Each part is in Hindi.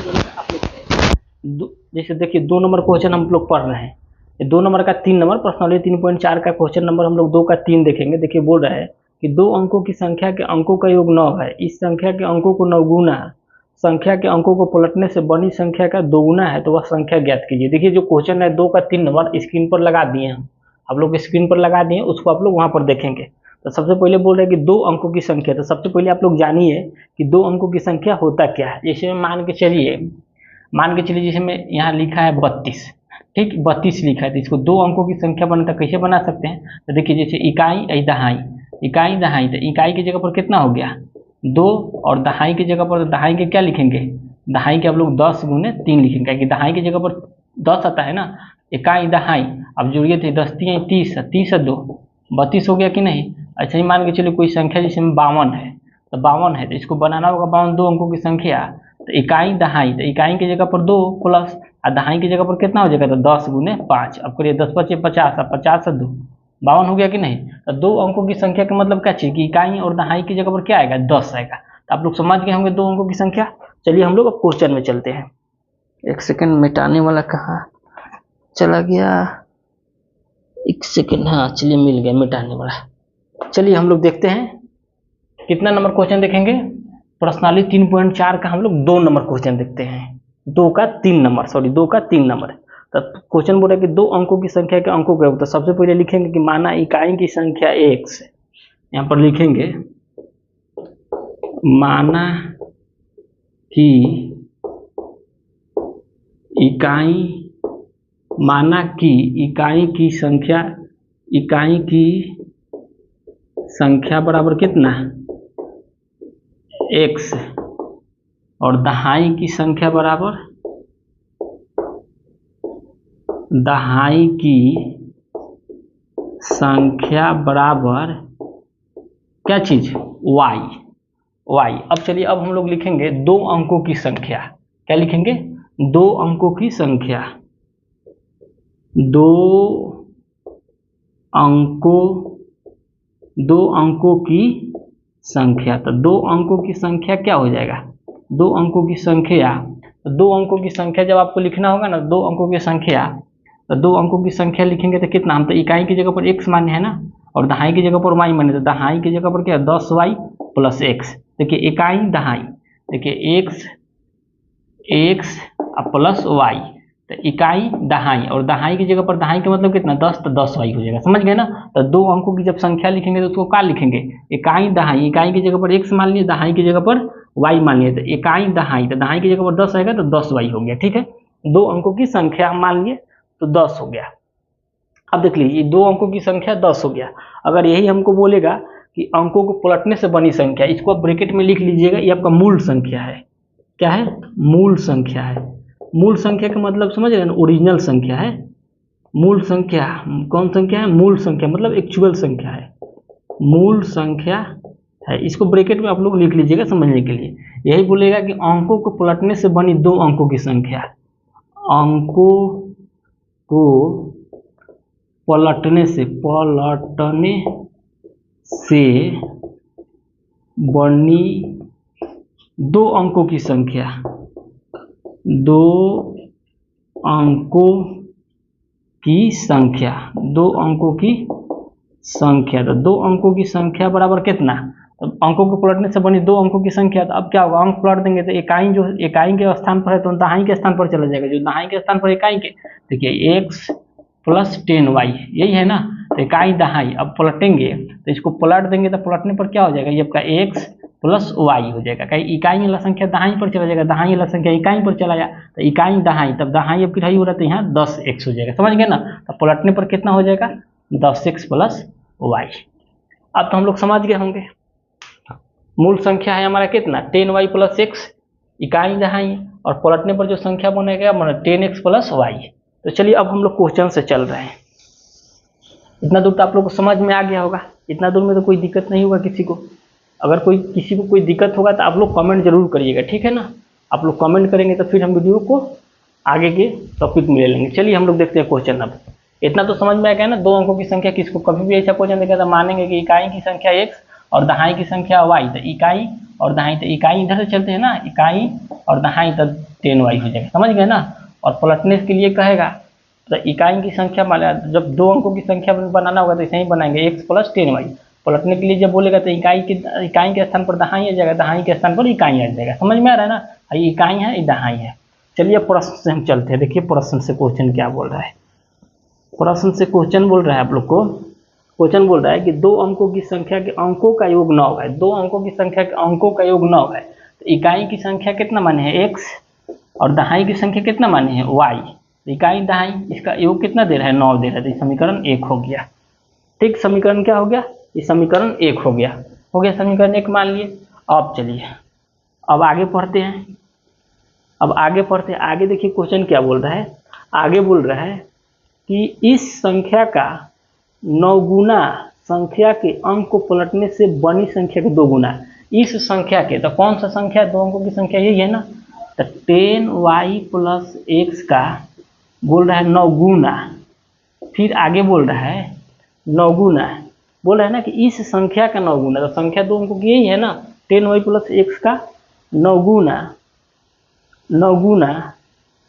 आप लोग जैसे देखिए 2 नंबर क्वेश्चन हम लोग पढ़ रहे हैं, 2 नंबर का 3 नंबर प्रश्नावली 3.4 का क्वेश्चन नंबर हम लोग 2 का 3 देखेंगे। देखिए बोल रहा है कि 2 अंकों की संख्या के अंकों का योग 9 है, इस संख्या के अंकों को 9 गुना संख्या के अंकों को पलटने से बनी संख्या का 2 गुना है, तो वह संख्या ज्ञात कीजिए। देखिए जो क्वेश्चन है 2 का 3 नंबर स्क्रीन पर लगा दिए हम, आप लोग स्क्रीन पर लगा दिए, उसको आप लोग वहाँ पर देखेंगे। तो सबसे पहले बोल रहे हैं कि 2 अंकों की संख्या, तो सबसे पहले आप लोग जानिए कि 2 अंकों की संख्या होता क्या है। जैसे मान के चलिए जैसे में यहाँ लिखा है 32, ठीक 32 लिखा है, तो इसको 2 अंकों की संख्या बनता कैसे बना सकते हैं। तो देखिए जैसे इकाई दहाई, तो इकाई की जगह पर कितना हो गया 2, और दहाई की जगह पर दहाई के क्या लिखेंगे, दहाई के आप लोग 10 गुने 3 लिखेंगे, कि दहाई की जगह पर 10 आता है ना, इकाई दहाई, अब जोड़िए थे 10 3 30, 30 2 32 हो गया कि नहीं। अच्छा ही मान के चलिए कोई संख्या जिसमें 52 है, तो 52 है, तो इसको बनाना होगा 52 2 अंकों की संख्या, तो इकाई दहाई, तो इकाई की जगह पर 2 प्लस और दहाई की जगह पर कितना हो जाएगा, तो 10 गुने 5, अब करिए 10 5 50, अब 50 2 52 हो गया कि नहीं। तो 2 अंकों की संख्या का मतलब क्या चाहिए कि इकाई और दहाई की जगह पर क्या आएगा 10 आएगा। तो आप लोग समझ गए होंगे 2 अंकों की संख्या। चलिए हम लोग अब क्वेश्चन में चलते हैं। एक सेकंड, मिटाने वाला कहाँ चला गया, एक सेकंड, हाँ चलिए मिल गया मिटाने वाला। चलिए हम लोग देखते हैं कितना नंबर क्वेश्चन देखेंगे, प्रश्नावली 3.4 का हम लोग 2 नंबर क्वेश्चन देखते हैं, 2 का 3 नंबर। तो क्वेश्चन बोल रहा है कि 2 अंकों की संख्या के अंकों का, तो सबसे पहले लिखेंगे कि माना इकाई की संख्या x, यहाँ पर लिखेंगे माना कि इकाई की संख्या बराबर कितना x, और दहाई की संख्या बराबर क्या चीज y। अब चलिए अब हम लोग लिखेंगे 2 अंकों की संख्या, क्या लिखेंगे 2 अंकों की संख्या, 2 अंकों की संख्या। तो 2 अंकों की संख्या क्या हो जाएगा, 2 अंकों की संख्या, तो 2 अंकों की संख्या जब आपको लिखना होगा ना 2 अंकों की संख्या, तो 2 अंकों की संख्या लिखेंगे तो कितना, हम तो इकाई की जगह पर x मान्य है ना, और दहाई की जगह पर y मान्य, तो दहाई की जगह पर क्या 10y प्लस x। देखिए इकाई दहाई, देखिए x प्लस y, तो इकाई दहाई, और दहाई की जगह पर दहाई का मतलब कितना 10, तो 10y हो जाएगा, समझ गए ना। तो 2 अंकों की जब संख्या लिखेंगे तो उसको क्या लिखेंगे, इकाई दहाई, इकाई की जगह पर x मान लिए, दहाई की जगह पर y मान लिए, तो इकाई दहाई, तो दहाई की जगह पर 10 आएगा तो 10y हो गया, ठीक है। 2 अंकों की संख्या मान लिए तो 10 हो गया। अब देख लीजिए 2 अंकों की संख्या 10 हो गया। अगर यही हमको बोलेगा कि अंकों को पलटने से बनी संख्या, इसको आप ब्रैकेट में लिख लीजिएगा, ये आपका मूल संख्या है। क्या है, मूल संख्या है। मूल संख्या का मतलब समझ रहे हैं, ओरिजिनल संख्या है। मूल संख्या कौन संख्या है, मूल संख्या मतलब एक्चुअल संख्या है, मूल संख्या है। इसको ब्रैकेट में आप लोग लिख लीजिएगा समझने के लिए। यही बोलेगा कि अंकों को पलटने से बनी 2 अंकों की संख्या, अंकों को पलटने से बनी 2 अंकों की संख्या, 2 अंकों की संख्या, 2 अंकों की संख्या। तो 2 अंकों की संख्या बराबर कितना, तो अंकों को पलटने से बनी 2 अंकों की संख्या। तो अब क्या होगा, अंक पलट देंगे तो इकाई जो इकाई के स्थान पर है तो दहाई के स्थान पर चला जाएगा, जो दहाई के स्थान पर इकाई के, देखिए x प्लस 10y यही है ना, तो इकाई दहाई। अब पलटेंगे तो इसको पलट देंगे, तो पलटने पर क्या हो जाएगा, ये आपका x प्लस y हो जाएगा, कहीं इकाई वाला संख्या दहाई पर चला जाएगा, दहाई वाला संख्या इकाई पर चला जाए, तो इकाई दहाई, तब दहाई अब किराई हो रहा है तो यहाँ 10x हो जाएगा, समझ गए ना। तो पलटने पर कितना हो जाएगा 10x प्लस y। अब तो हम लोग समझ गए होंगे, मूल संख्या है हमारा कितना 10y प्लस x, इकाई दहाई, और पलटने पर जो संख्या बनेगा 10x प्लस y। तो चलिए अब हम लोग क्वेश्चन से चल रहे हैं। इतना दूर तो आप लोग को समझ में आ गया होगा, इतना दूर में तो कोई दिक्कत नहीं होगा किसी को। अगर किसी को कोई दिक्कत होगा तो आप लोग कमेंट जरूर करिएगा, ठीक है ना। आप लोग कमेंट करेंगे तो फिर हम वीडियो को आगे के टॉपिक में ले लेंगे। चलिए हम लोग देखते हैं क्वेश्चन। अब इतना तो समझ में आ गया ना, 2 अंकों की संख्या, किसको कभी भी ऐसा क्वेश्चन देगा तो मानेंगे कि इकाई की संख्या x और दहाई की संख्या y, तो इकाई और दहाई, तो इकाई इधर से चलते हैं ना, इकाई और दाहाई तो 10y हो जाएगा, समझ गए ना। और पलटने के लिए कहेगा तो इकाई की संख्या माना, जब दो अंकों की संख्या बनाना होगा तो ऐसे ही बनाएंगे x + 10y। पलटने के लिए जब बोलेगा तो इकाई के स्थान पर दहाई आ जाएगा, दहाई के स्थान पर इकाई आ जाएगा, समझ में आ रहा है ना। ये इकाई है, ये दहाई है। चलिए प्रश्न से हम चलते हैं, देखिए प्रश्न से क्वेश्चन क्या बोल रहा है। प्रश्न से क्वेश्चन बोल रहा है आप लोग को, क्वेश्चन बोल रहा है कि दो अंकों की संख्या के अंकों का योग 9 है, दो अंकों की संख्या के अंकों का योग 9 है, तो इकाई की संख्या कितना माने है x और दहाई की संख्या कितना माने है y। इकाई दहाई इसका योग कितना दे रहा है, 9 दे रहा है, तो समीकरण 1 हो गया। ठीक, समीकरण क्या हो गया, ये समीकरण 1 हो गया, समीकरण 1 मान लिए। अब चलिए अब आगे पढ़ते हैं, आगे देखिए क्वेश्चन क्या बोल रहा है। आगे बोल रहा है कि इस संख्या का 9 गुना संख्या के अंक को पलटने से बनी संख्या के 2 गुना। इस संख्या के, तो कौन सा संख्या, दो अंकों की संख्या यही है ना, तो 10y + x का बोल रहा है 9 गुना, फिर आगे बोल रहा है 9 गुना, बोल रहा है ना कि इस संख्या का 9 गुना, तो संख्या दो अंकों की यही है ना, 10y + x का 9 गुना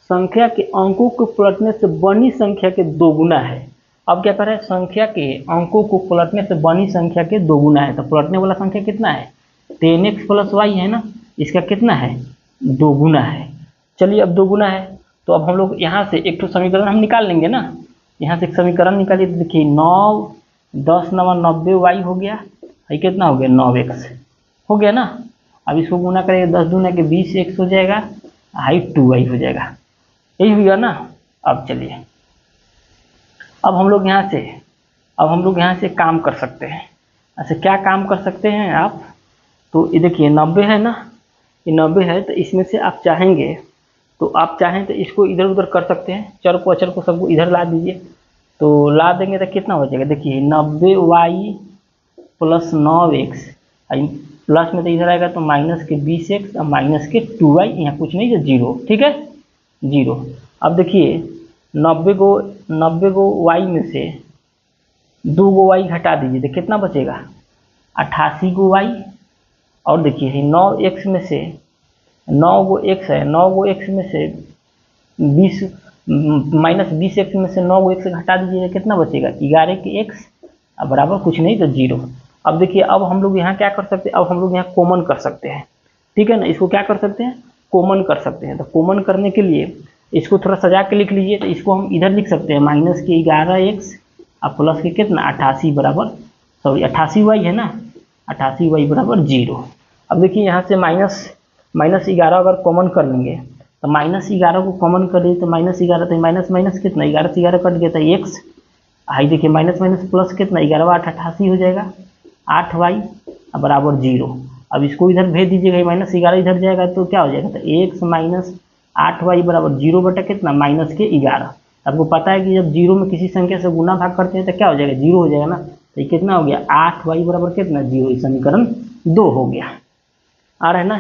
संख्या के अंकों को पलटने से बनी संख्या के 2 गुना है। अब क्या कर रहा है, संख्या के अंकों को पलटने से बनी संख्या के 2 गुना है, तो पलटने वाला संख्या कितना है, 10x + y है ना, इसका कितना है, 2 गुना है। चलिए अब 2 गुना है तो अब हम लोग यहाँ से एक तो समीकरण हम निकाल लेंगे ना, यहाँ से एक समीकरण निकालिए, तो देखिए 9 10 9 90y हो गया, ये कितना हो गया, 9x हो गया ना। अब इसको गुना करेंगे 10 दूना के 20x हो जाएगा, हाई 2y हो जाएगा, यही हुआ ना। अब चलिए अब हम लोग यहाँ से काम कर सकते हैं। अच्छा क्या काम कर सकते हैं आप, तो ये देखिए 90 है ना, ये 90 है, तो इसमें से आप चाहेंगे तो आप चाहें तो इसको इधर उधर कर सकते हैं, चर को अचर को सबको इधर ला दीजिए, तो ला देंगे तो कितना हो जाएगा, देखिए 90y + 9x, प्लस में तो इधर आएगा तो माइनस के 20x और माइनस के 2y, यहाँ कुछ नहीं तो 0, ठीक है 0। अब देखिए 90 को y में से 2 गो y घटा दीजिए तो कितना बचेगा, 88 गो y। और देखिए 9x में से 9 गो x है, 9 गो x में से 20 माइनस 20x में से 9 गो x घटा दीजिए तो कितना बचेगा, 11 के x बराबर कुछ नहीं तो 0। अब देखिए अब हम लोग यहाँ क्या कर सकते हैं, अब हम लोग यहाँ कॉमन कर सकते हैं, ठीक है ना, इसको क्या कर सकते हैं, कॉमन कर सकते हैं। तो कॉमन करने के लिए इसको थोड़ा सजा के लिख लीजिए, तो इसको हम इधर लिख सकते हैं माइनस के 11x और प्लस के कितना 88 बराबर, सॉरी 88y है ना, 88y बराबर 0। अब देखिए यहाँ से माइनस 11 अगर कॉमन कर लेंगे तो माइनस 11 को कॉमन करिए तो माइनस 11 तो माइनस माइनस कितना 11 से 11 कट गया था x, आई देखिए माइनस माइनस प्लस कितना 11 8 88 हो जाएगा, 8y बराबर 0। अब इसको इधर भेज दीजिएगा, माइनस 11 इधर जाएगा तो क्या हो जाएगा, तो x माइनस 8y बराबर 0 बटा कितना माइनस के 11। आपको पता है कि जब 0 में किसी संख्या से गुना भाग करते हैं तो क्या हो जाएगा, 0 हो जाएगा ना, तो ये कितना हो गया 8y बराबर कितना 0, समीकरण 2 हो गया। आ रहा है ना,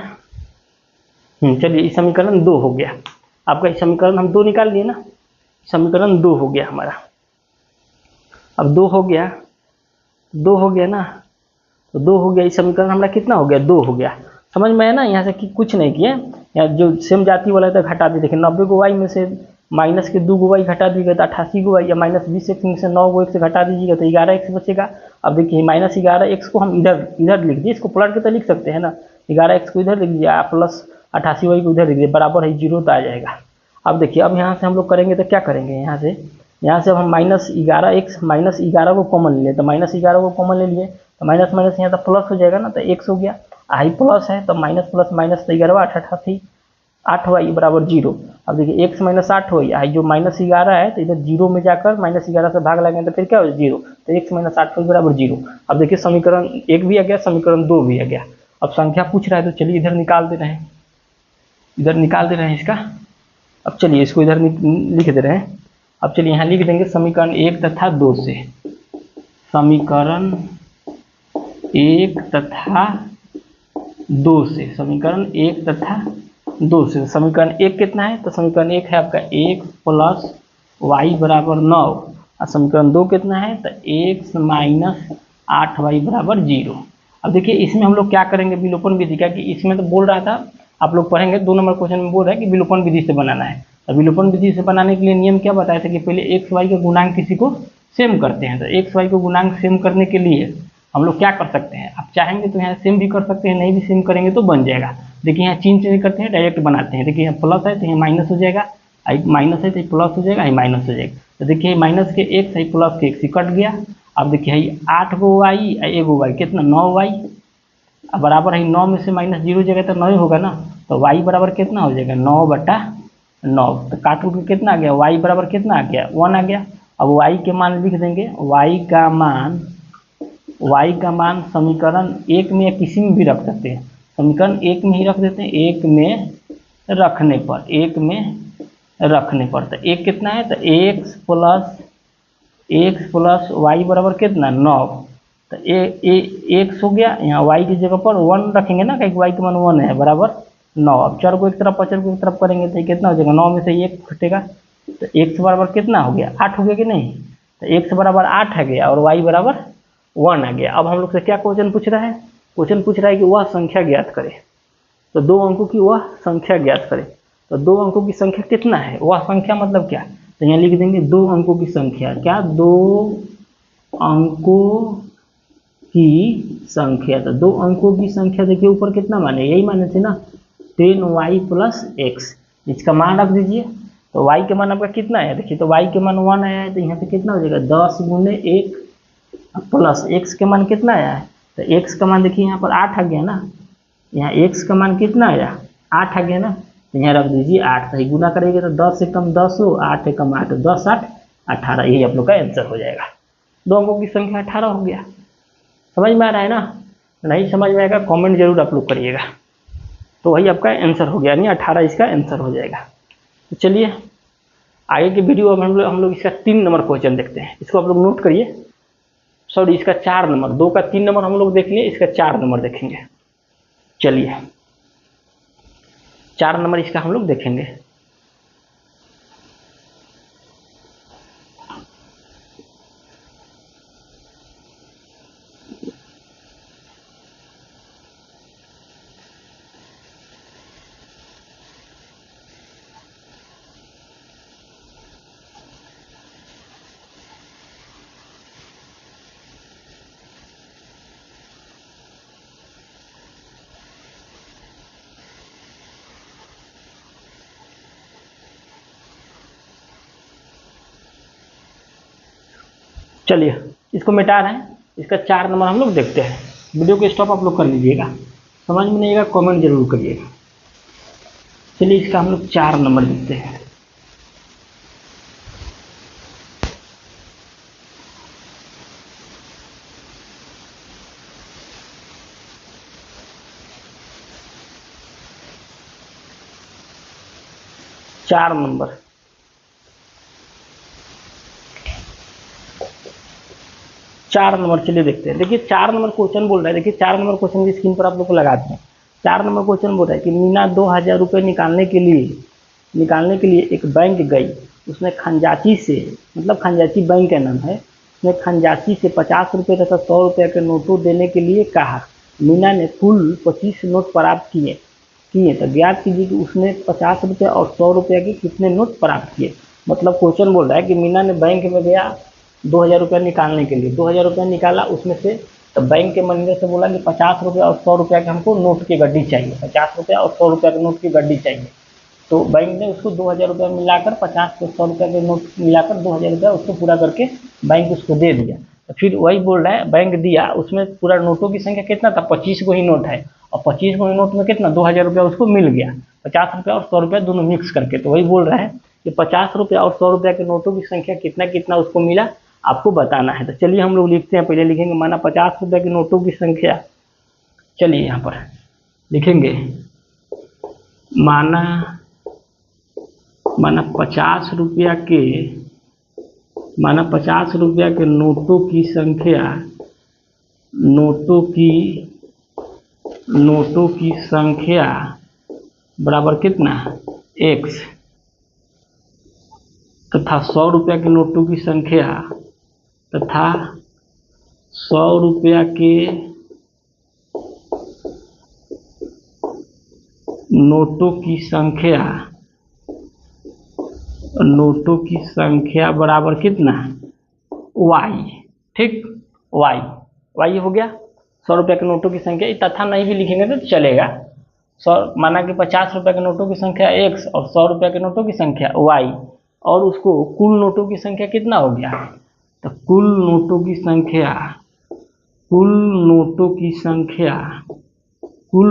चलिए इस समीकरण 2 हो गया आपका, इस समीकरण हम 2 निकाल लिए ना, समीकरण 2 हो गया हमारा। अब 2 हो गया ना, तो 2 हो गया, इस समीकरण हमारा कितना हो गया, 2 हो गया। समझ में है ना, यहाँ से कि कुछ नहीं किया, यहाँ जो सेम जाति वाला था घटा दी, देखिए 90 को y में से माइनस के 2 को y घटा दीजिएगा तो 88 को y, या माइनस 20x में से 9 को x घटा दीजिएगा तो 11x बचेगा। अब देखिए माइनस 11x को हम इधर लिख दिए, इसको पलट के तो लिख सकते हैं ना, 11x को इधर लिख दिया प्लस 88y को इधर लिख दिया, बराबर है 0 तो आ जाएगा। अब देखिए अब यहाँ से हम लोग करेंगे तो क्या करेंगे, यहाँ से अब हम माइनस 11 को कॉमन ले लिए, तो माइनस 11 को कॉमन ले लिए तो माइनस माइनस यहाँ तो प्लस हो जाएगा ना, तो x हो गया, आई प्लस है तो माइनस प्लस माइनस तो 11 8 88 8y बराबर 0। अब देखिए x माइनस 8 हो, आई जो माइनस 11 है तो इधर 0 में जाकर माइनस 11 से भाग लगेंगे तो फिर क्या हो 0, तो x माइनस 8 बराबर 0। अब देखिए समीकरण 1 भी आ गया, समीकरण 2 भी आ गया। अब संख्या पूछ रहा है तो चलिए इधर निकाल दे रहे हैं, इसका। अब चलिए इसको इधर लिख दे रहे हैं। अब चलिए यहाँ लिख देंगे समीकरण 1 तथा 2 से, समीकरण 1 तथा 2 से, समीकरण 1 तथा 2 से। समीकरण 1 कितना है, तो समीकरण 1 है आपका 1 प्लस y बराबर 9, और समीकरण 2 कितना है, तो x माइनस 8y बराबर 0। अब देखिए इसमें हम लोग क्या करेंगे, विलोपन विधि का, कि इसमें तो बोल रहा था आप लोग पढ़ेंगे 2 नंबर क्वेश्चन में बोल रहा है कि विलोपन विधि से बनाना है। तो विलोपन विधि से बनाने के लिए नियम क्या बताया था कि पहले एक्स वाई के गुणांक किसी को सेम करते हैं। तो एक्स वाई को गुणांक सेम करने के लिए हम लोग क्या कर सकते हैं, आप चाहेंगे तो यहाँ सेम भी कर सकते हैं, नहीं भी सेम करेंगे तो बन जाएगा। देखिए यहाँ चिन्ह चेंज करते हैं, डायरेक्ट बनाते हैं। देखिए यहाँ प्लस है तो यहाँ माइनस हो जाएगा, आई माइनस है तो प्लस हो जाएगा, आई माइनस हो जाएगा। तो देखिए माइनस के एक्स आई प्लस के एक्स कट गया। अब देखिए 8 गो वाई एगो वाई कितना 9 वाई, अब बराबर है 9 में से माइनस 0 जगह तो 9 होगा ना। तो वाई बराबर कितना हो जाएगा 9/9। तो काट के कितना आ गया, वाई बराबर कितना आ गया 1 आ गया। अब वाई के मान लिख देंगे, वाई का मान समीकरण 1 में या किसी में भी रख सकते हैं, समीकरण 1 में ही रख देते हैं। 1 में रखने पर तो एक कितना है, तो एक्स प्लस वाई बराबर कितना 9। तो एक्स हो गया, यहाँ वाई की जगह पर 1 रखेंगे ना, क्योंकि वाई का मान 1 है, बराबर 9। अब चर को एक तरफ पचर को एक तरफ करेंगे तो कितना हो जाएगा, 9 में से 1 घटेगा। तो एक्स बराबर कितना हो गया 8 हो गया कि नहीं। तो एक्स बराबर 8 आ गया और वाई बराबर 1 आ गया। अब हम लोग से क्या क्वेश्चन पूछ रहा है, क्वेश्चन पूछ रहा है कि वह संख्या ज्ञात करे। तो 2 अंकों की वह संख्या ज्ञात करे। तो 2 अंकों की संख्या कितना है, वह संख्या मतलब क्या, तो यहाँ लिख देंगे 2 अंकों की संख्या। क्या 2 अंकों की संख्या। तो 2 अंकों की संख्या देखिए ऊपर कितना माने, यही माने थे ना 10y प्लस एक्स, इसका मान रख दीजिए। तो y के मान आपका कितना है, देखिए तो y के मान 1 आया है, तो यहाँ पे कितना हो जाएगा 10 गुने 1 प्लस x के मान कितना आया है, तो x का मान देखिए यहाँ पर 8 आ गया ना, यहाँ x का मान कितना आया 8 आ गया ना। तो यहाँ रख दीजिए 8, सही गुना करेंगे तो 10 से कम 10 हो, 8 से कम 8, 10 8 18, यही आप लोग का आंसर हो जाएगा। 2 अंकों की संख्या 18 हो गया। समझ में आ रहा है ना, नहीं समझ में आएगा कमेंट जरूर आप लोग करिएगा। तो वही आपका आंसर हो गया, यानी 18 इसका आंसर हो जाएगा। तो चलिए आगे की वीडियो अब हम लोग इसका 3 नंबर क्वेश्चन देखते हैं। इसको आप लोग नोट करिए, सॉरी इसका 4 नंबर, 2 का 3 नंबर हम लोग देख लिए, इसका 4 नंबर देखेंगे। चलिए 4 नंबर इसका हम लोग देखेंगे। चलिए इसको मिटा रहे हैं, इसका 4 नंबर हम लोग देखते हैं। वीडियो को स्टॉप आप लोग कर लीजिएगा, समझ में नहीं आएगा कमेंट जरूर करिएगा। चलिए इसका हम लोग 4 नंबर देखते हैं। चार नंबर, चलिए देखते हैं। देखिए 4 नंबर क्वेश्चन बोल रहा है, देखिए 4 नंबर क्वेश्चन की स्क्रीन पर आप लोग को लगा दें। 4 नंबर क्वेश्चन बोल रहा है कि मीना 2000 रुपये निकालने के लिए एक बैंक गई। उसने खंजाची से, मतलब खंजाची बैंक का नाम है, उसने खंजाची से 50 रुपये तथा 100 रुपये के नोटों देने के लिए कहा। मीना ने कुल 25 नोट प्राप्त किए। तो ज्ञात कीजिए कि उसने 50 रुपये और 100 रुपये के कितने नोट प्राप्त किए। मतलब क्वेश्चन बोल रहा है कि मीना ने बैंक में गया 2000 रुपया निकालने के लिए, 2000 रुपया निकाला, उसमें से तो बैंक के मैनेजर से बोला कि 50 रुपये और 100 रुपया के हमको नोट की गड्डी चाहिए, 50 रुपया और 100 रुपया के नोट की गड्डी चाहिए। तो बैंक ने उसको 2000 रुपया मिलाकर 50 से 100 रुपया के नोट मिलाकर 2000 रुपया उसको पूरा करके बैंक उसको दे दिया। तो फिर वही बोल रहा है बैंक दिया, उसमें पूरा नोटों की संख्या कितना था 25 को ही नोट है, और 25 को ही नोट में कितना 2000 रुपया उसको मिल गया, 50 रुपया और 100 रुपया दोनों मिक्स करके। तो वही बोल रहा है कि 50 रुपया और 100 रुपया के नोटों की संख्या कितना कितना उसको मिला आपको बताना है। तो चलिए हम लोग लिखते हैं, पहले लिखेंगे माना 50 रुपये के नोटों की संख्या। चलिए यहाँ पर लिखेंगे माना 50 रुपया के नोटों की संख्या बराबर कितना x, तथा 100 रुपया के नोटों की संख्या तथा 100 रुपया के नोटों की संख्या बराबर कितना, y, ठीक, y हो गया। 100 रुपये के नोटों की संख्या, तथा नहीं भी लिखेंगे तो चलेगा। 100 माना कि 50 रुपये के नोटों की संख्या x और 100 रुपये के नोटों की संख्या y, और उसको कुल नोटों की संख्या कितना हो गया, तो कुल नोटों की संख्या तो कुल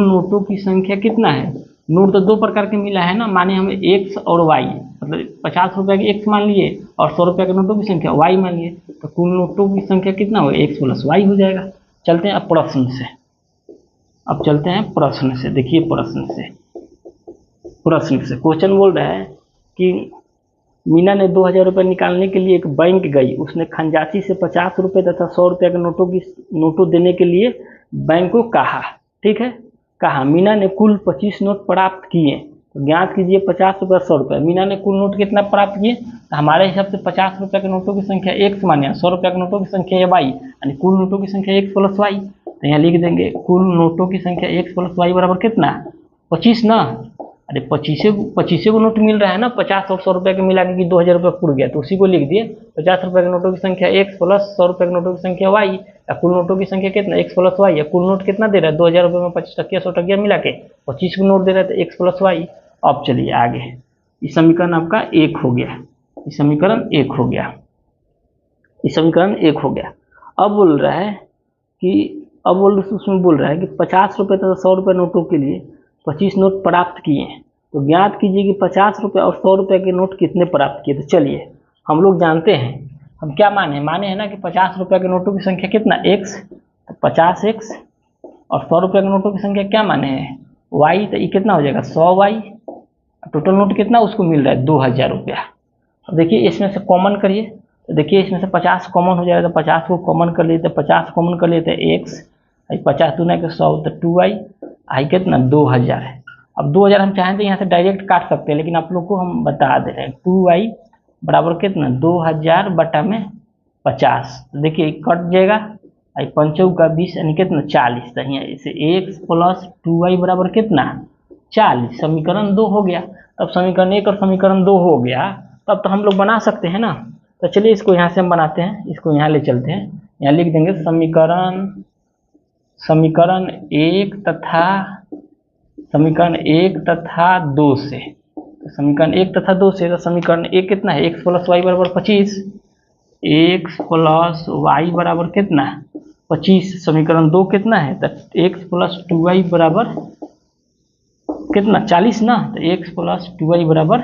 नोटों की संख्या कितना है। नोट तो दो प्रकार के मिला है ना, माने हमें x और y, मतलब 50 रुपये के x मान लिए और 100 रुपये के नोटों की संख्या y मान लिए, तो कुल नोटों की संख्या कितना हो, x प्लस y हो जाएगा। चलते हैं अब प्रश्न से, देखिए प्रश्न से क्वेश्चन बोल रहा है कि मीना ने 2000 रुपये निकालने के लिए एक बैंक गई। उसने खंजासी से 50 रुपये तथा 100 रुपये के नोटों देने के लिए बैंक को कहा, ठीक है। कहा मीना ने कुल 25 नोट प्राप्त किए, तो ज्ञात कीजिए 50 रुपये 100 रुपये। मीना ने कुल नोट कितना प्राप्त किए, तो हमारे हिसाब से 50 रुपये के नोटों की संख्या x माने, 100 रुपये के नोटों की संख्या y, यानी कुल नोटों की संख्या x प्लस y। तो यहाँ लिख देंगे कुल नोटों की संख्या x प्लस y बराबर कितना, 25 ना। अरे 25 को नोट मिल रहा है ना, 50 और 100 रुपये के मिला के 2000 रुपये पूर गया, तो उसी को लिख दिए 50 रुपये के नोटों की संख्या x प्लस 100 रुपये के नोटों की संख्या y, या कुल नोटों की संख्या कितना x प्लस y, या कुल नोट कितना दे रहा है 2000 रुपये में 25 टकिया 100 टकिया मिला के 25 को नोट दे रहा है, तो x प्लस y। अब चलिए आगे, इस समीकरण आपका 1 हो गया, समीकरण 1 हो गया। अब बोल रहा है कि उसमें बोल रहा है कि 50 रुपये तथा 100 रुपये नोटों के लिए 25 नोट प्राप्त किए हैं, तो ज्ञात कीजिए कि 50 रुपये और 100 रुपये के नोट कितने प्राप्त किए। तो चलिए हम लोग जानते हैं, हम क्या माने हैं ना कि 50 रुपये के नोटों की संख्या कितना x, तो 50x, और 100 रुपये के नोटों की संख्या क्या माने हैं y, तो ये कितना हो जाएगा 100y। टोटल नोट कितना उसको मिल रहा है 2000 रुपया। अब देखिए इसमें से कॉमन करिए, तो देखिए इसमें से 50 कॉमन हो जाएगा, तो 50 को कॉमन कर लेते, 50 कॉमन कर लेते x, 50 दूना के 100, तो 2y, आई कितना 2000 है। अब 2000 हम चाहें तो यहाँ से डायरेक्ट काट सकते हैं, लेकिन आप लोग को हम बता दे रहे हैं 2y बराबर कितना 2000 बटा में 50, तो देखिए कट जाएगा, 5 का 20 यानी कितना 40, तो यहाँ इसे x प्लस 2y बराबर कितना 40, समीकरण 2 हो गया। तब समीकरण 1 और समीकरण 2 हो गया, तब तो हम लोग बना सकते हैं ना। तो चलिए इसको यहाँ से हम बनाते हैं, इसको यहाँ ले चलते हैं, यहाँ लिख देंगे समीकरण 1 तथा 2 से। तो समीकरण 1 तथा 2 से, तो समीकरण 1 कितना है x प्लस y बराबर 25, x प्लस y बराबर कितना 25, समीकरण 2 कितना है, तो x प्लस 2y बराबर कितना 40 ना, तो x प्लस 2y बराबर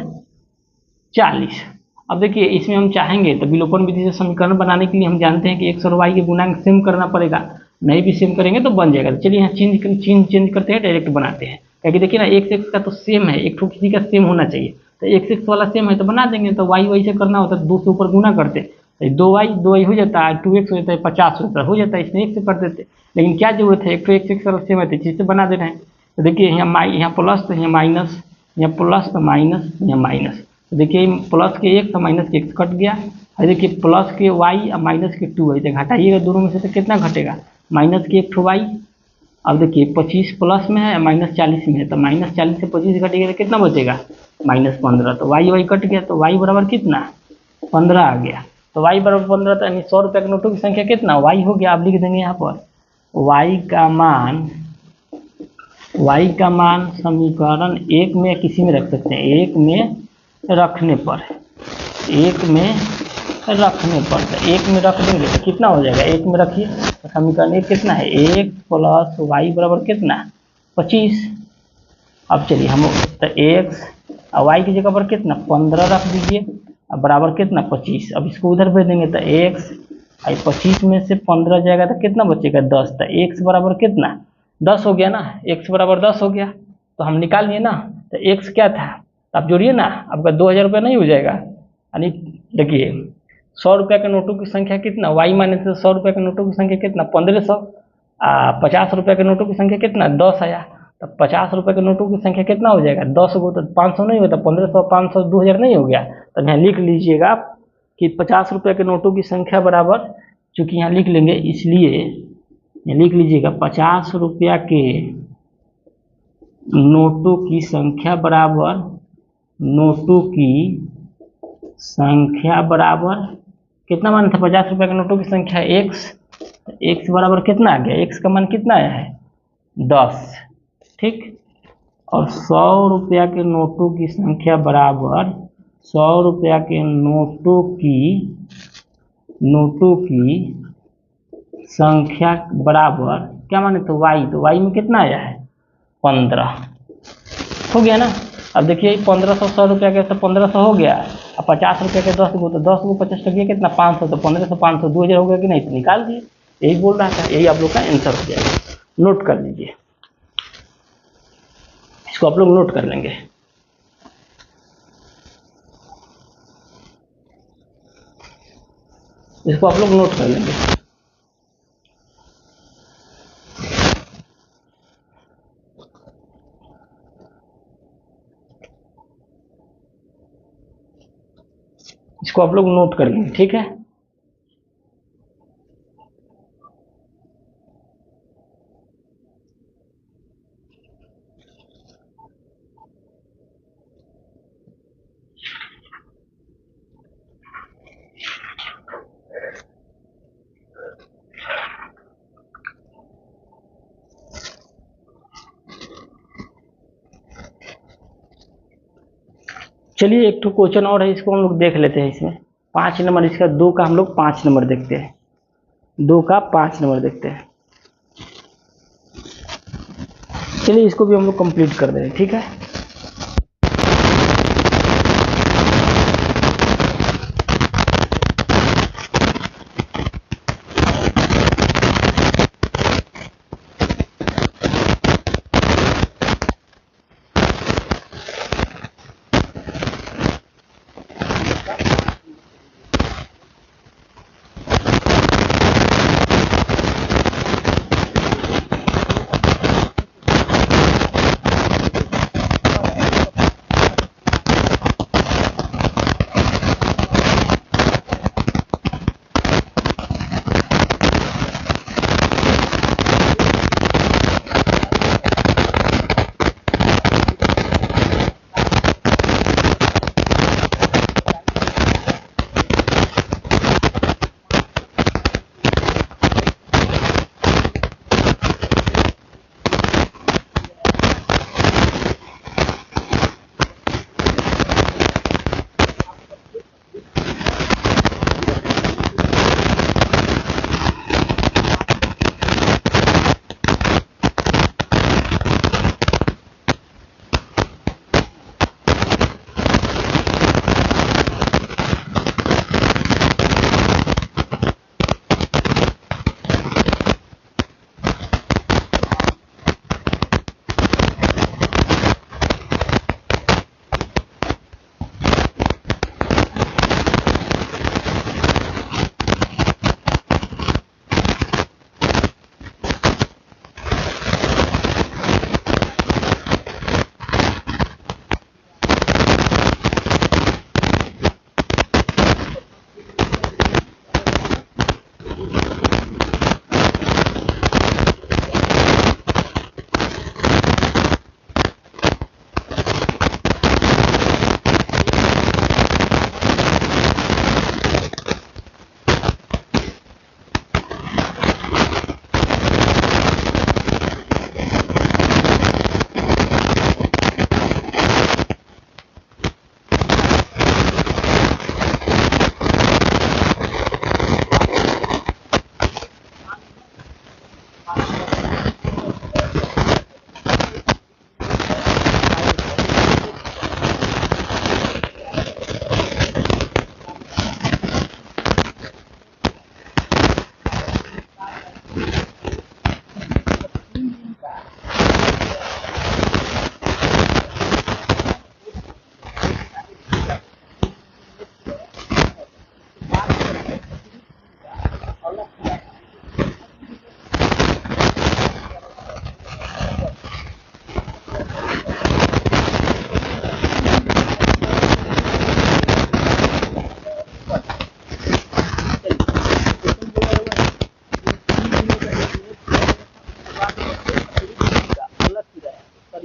40। अब देखिए इसमें हम चाहेंगे तो विलोपन विधि से समीकरण बनाने के लिए हम जानते हैं कि x और y के गुणांक सेम करना पड़ेगा, नहीं भी सेम करेंगे तो बन जाएगा। तो चलिए यहाँ चेंज करते हैं, डायरेक्ट बनाते हैं, क्योंकि देखिए ना x का तो सेम है, एक ठो किसी का सेम होना चाहिए, तो x वाला सेम है तो बना देंगे। तो y से करना होता है 2 से ऊपर गुना करते, तो 2y हो जाता है, 2x हो जाता है, 50 रुपये हो जाता है, इसमें 1 से कर देते। लेकिन क्या जरूरत है, एक तो x वाला सेम है तो जिससे बना दे रहे हैं। तो देखिए यहाँ प्लस तो यहाँ माइनस, यहाँ प्लस तो माइनस, यहाँ माइनस, तो देखिए प्लस के 1 तो माइनस के 1 कट गया, और देखिए प्लस के y और माइनस के 2y, तो घटाइएगा दोनों में से तो कितना घटेगा माइनस के 1 y। अब देखिए 25 प्लस में है, माइनस 40 में है, तो माइनस 40 से 25 घटेगा तो कितना बचेगा माइनस 15, तो y कट गया, तो y बराबर कितना 15 आ गया। तो y बराबर 15, तो यानी 100 रुपये के नोटों की संख्या कितना y हो गया। आप लिख देंगे यहाँ पर y का मान समीकरण 1 में किसी में रख सकते हैं, 1 में रखने पर, तो 1 में रख देंगे तो कितना हो जाएगा, 1 में रखिए, तो समीकरण 1 कितना है x प्लस y बराबर कितना 25। अब चलिए हम तो x और y की जगह पर कितना 15 रख दीजिए, अब बराबर कितना 25। अब इसको उधर भेज देंगे, तो x 25 में से 15 जाएगा तो कितना बचेगा 10, तो x बराबर कितना 10 हो गया ना, x बराबर 10 हो गया। तो हम निकाल लिए ना, तो x क्या था, आप जोड़िए ना, आपका 2000 रुपये नहीं हो जाएगा। यानी देखिए 100 रुपये के नोटों की संख्या कितना y माने थे, 100 रुपये के नोटों की संख्या कितना 1500, 50 रुपये के नोटों की संख्या कितना 10 आया, तो 50 रुपये के नोटों की संख्या कितना हो जाएगा 10 को, तो 500 नहीं होता, 1500 500 2000 नहीं हो गया। तो यहाँ लिख लीजिएगा आप कि 50 रुपये के नोटों की संख्या बराबर, चूँकि यहाँ लिख लेंगे इसलिए ये लिख लीजिएगा 50 रुपया के नोटों की संख्या बराबर, नोटों की संख्या बराबर कितना मान था, 50 रुपया के नोटों की संख्या x, x बराबर कितना आ गया, x का मान कितना आया है 10, ठीक। और 100 रुपया के नोटों की संख्या बराबर, 100 रुपया के नोटों की संख्या बराबर क्या माने, तो y, तो y में कितना आया है 15, हो गया ना। अब देखिए 1500, 100 रुपया के तो 1500 हो गया, अब 50 रुपया के 10 गो, तो 10 गो 50 टकिया कितना 500, तो 1500 500 2000 हो गया कि नहीं, तो निकाल दिए। यही बोल रहा था, यही आप लोग का आंसर हो जाएगा, नोट कर लीजिए, इसको आप लोग नोट कर लेंगे। इसको आप लोग नोट कर लेंगे। इसको आप लोग नोट कर लेंगे, ठीक है। चलिए एक तो क्वेश्चन और है, इसको हम लोग देख लेते हैं। इसमें 5 नंबर, इसका 2 का हम लोग 5 नंबर देखते हैं, 2 का 5 नंबर देखते हैं। चलिए इसको भी हम लोग कंप्लीट कर दें, ठीक है।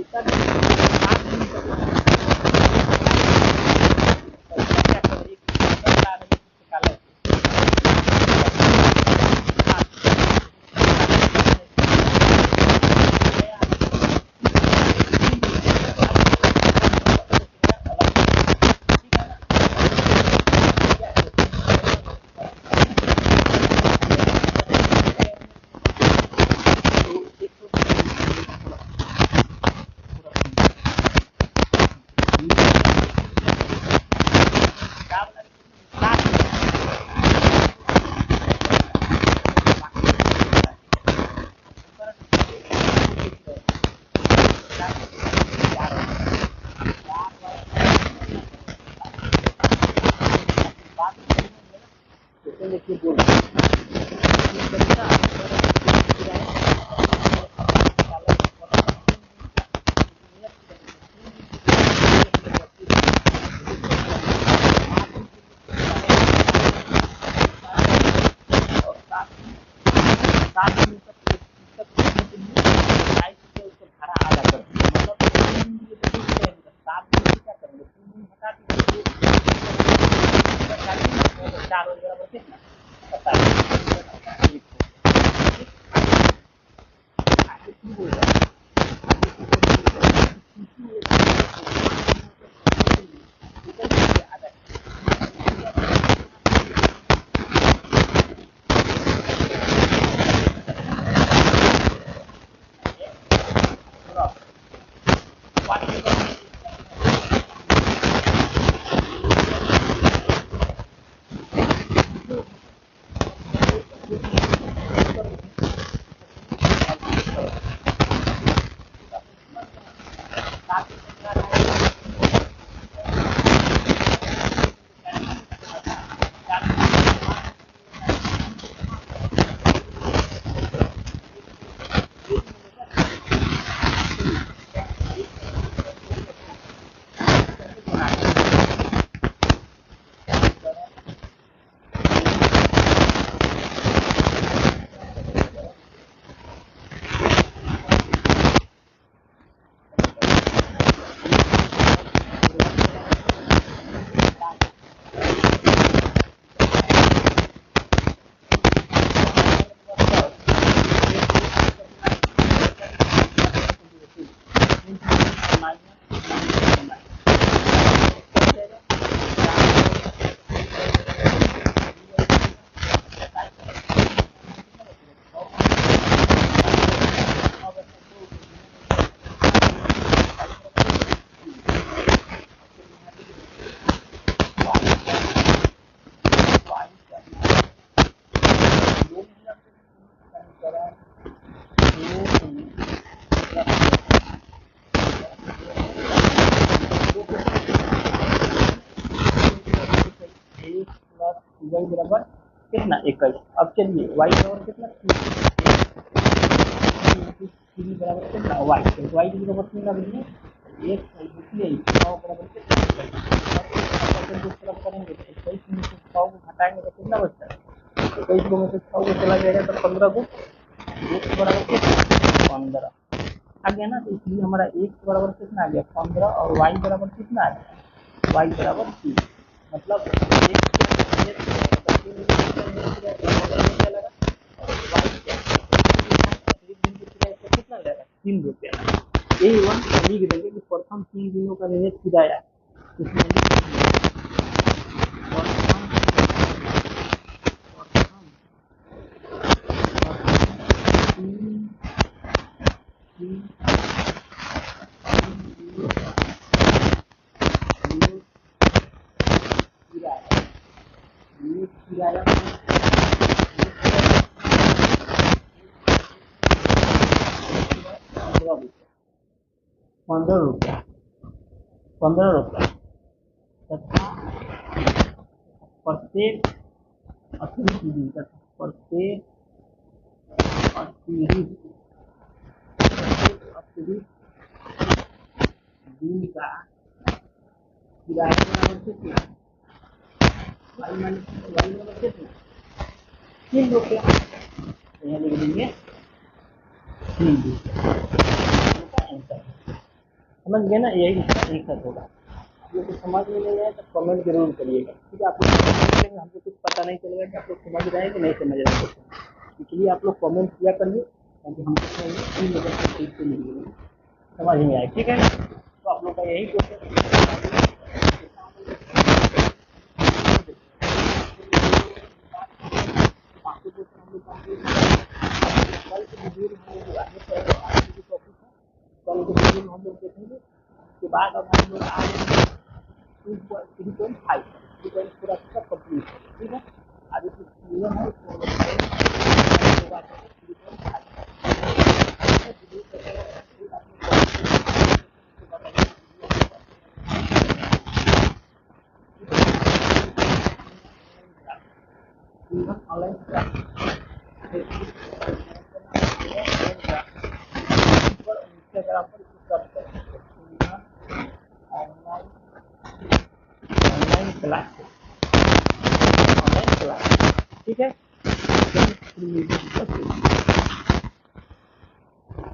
इसका 7 दिन तक क्या करो, एक निकाला है देखिए बोल y बराबर कितना 21। अब चलिए y बराबर कितना 3 बराबर कितना y, तो y बराबर कितना बनेगा 1 देखिए 9 बराबर कितना करेंगे तो 21 में से 100 को घटाएंगे तो कितना बचता है 21 को में से 100 को चला जाएगा तो 15 को 1 बराबर कितना 15 आ गया ना। तो इसलिए हमारा x बराबर कितना आ गया 15 और y बराबर कितना आ गया y बराबर 3। मतलब कितना लेगा 3 रुपया। यही वन लिख देंगे कि प्रथम 3 दिनों का नियत किराया इसमें किराया 15 रुपया तथा प्रत्येक अतिरिक्त दिन तथा प्रत्येक अतिरिक्त दिन का किराया कितना 3 रुपया। यहाँ लिख देंगे 3 रुपया आंसर। समझ गए ना, यही इसका आंसर होगा। ये कुछ समझ में नहीं आया तो कमेंट जरूर करिएगा, ठीक है। आप लोग कमेंट करेंगे, हमको कुछ पता नहीं चलेगा कि आप लोग समझ रहे हैं कि नहीं समझ रहे हैं, इसलिए आप लोग कमेंट किया करिए, ताकि हमको ठीक से नहीं समझ में आए, ठीक है। तो आप लोग का यही क्वेश्चन कल के वीडियो में हम लोग देखेंगे। उसके बाद अब हम लोग आगे 3.5 पूरा कंप्लीट है, ठीक है। आगे कुछ नियम है उसको हम लोग 3.5 ऑनलाइन इंस्टाग्राम पर इसको सर्च कर सकते हैं, online online class, online class, ठीक है।